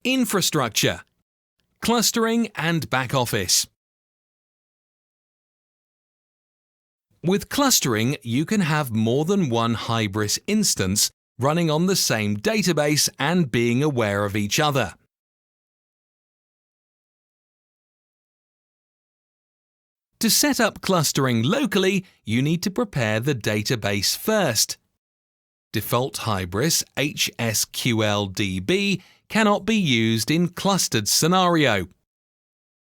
Infrastructure, clustering and back office. With clustering, you can have more than one Hybris instance running on the same database and being aware of each other. To set up clustering locally, you need to prepare the database first. Default Hybris HSQLDB cannot be used in clustered scenario.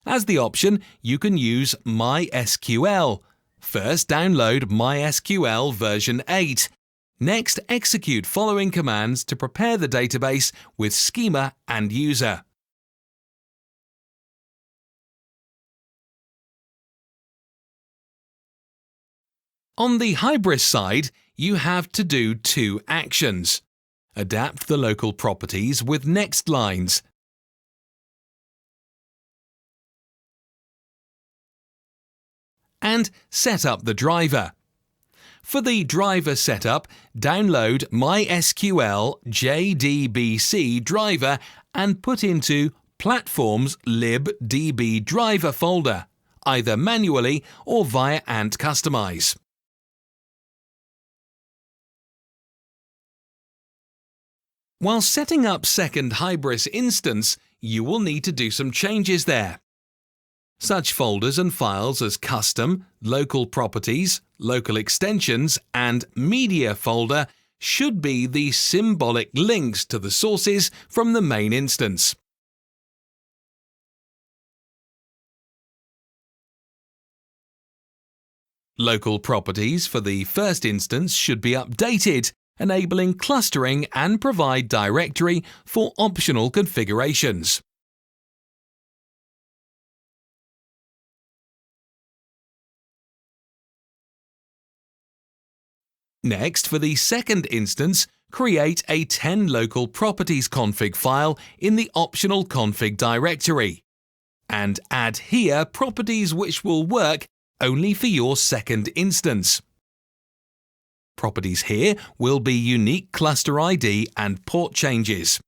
As the option, you can use MySQL. First, download MySQL version 8. Next, execute following commands to prepare the database with schema and user. On the Hybris side, you have to do two actions. Adapt the local properties with next lines. And set up the driver. For the driver setup, download MySQL JDBC driver and put into Platforms libdb driver folder, either manually or via ant customize. While setting up second Hybris instance, you will need to do some changes there. Such folders and files as Custom, Local Properties, Local Extensions, and Media folder should be the symbolic links to the sources from the main instance. Local properties for the first instance should be updated, enabling clustering and provide directory for optional configurations. Next, for the second instance, create a 10 local properties config file in the optional config directory, and add here properties which will work only for your second instance. Properties here will be unique cluster ID and port changes.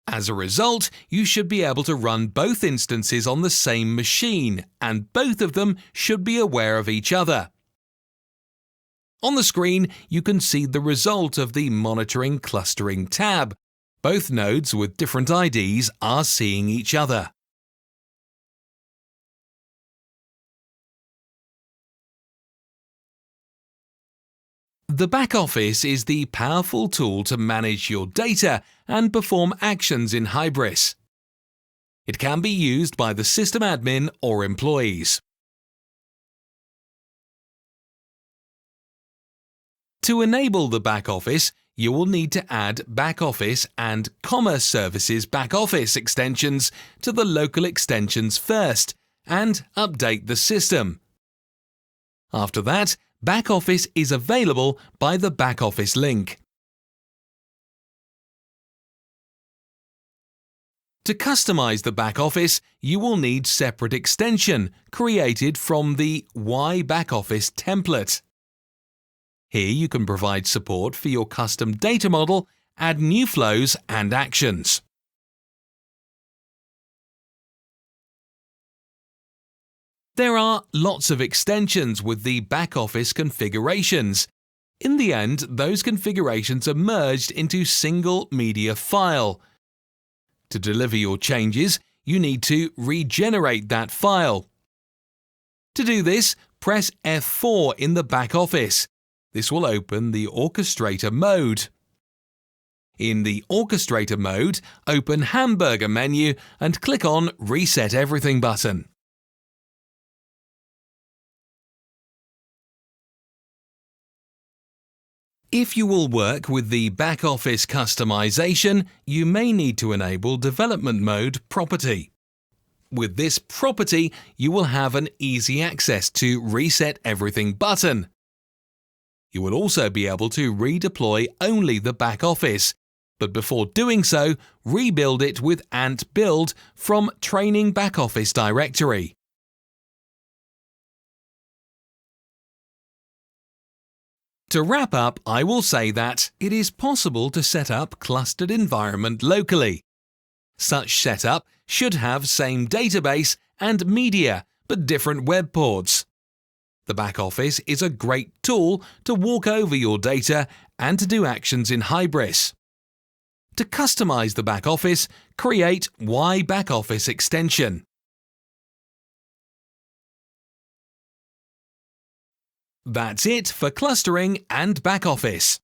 As a result, you should be able to run both instances on the same machine, and both of them should be aware of each other. On the screen, you can see the result of the Monitoring Clustering tab. Both nodes with different IDs are seeing each other. The back office is the powerful tool to manage your data and perform actions in Hybris. It can be used by the system admin or employees. To enable the back office, you will need to add backoffice and Commerce Services backoffice extensions to the local extensions first and update the system. After that, backoffice is available by the backoffice link. To customize the backoffice, you will need separate extension created from the Why Backoffice template. Here you can provide support for your custom data model, add new flows and actions. There are lots of extensions with the backoffice configurations. In the end, those configurations are merged into single media file. To deliver your changes, you need to regenerate that file. To do this, press F4 in the backoffice. This will open the Orchestrator mode. In the Orchestrator mode, open Hamburger menu and click on Reset Everything button. If you will work with the backoffice customization, you may need to enable Development Mode property. With this property, you will have an easy access to Reset Everything button. You will also be able to redeploy only the backoffice, but before doing so, rebuild it with ant build from Training Backoffice directory. To wrap up, I will say that it is possible to set up clustered environment locally. Such setup should have same database and media, but different web ports. The back office is a great tool to walk over your data and to do actions in Hybris. To customize the back office, create Y backoffice extension. That's it for clustering and back office.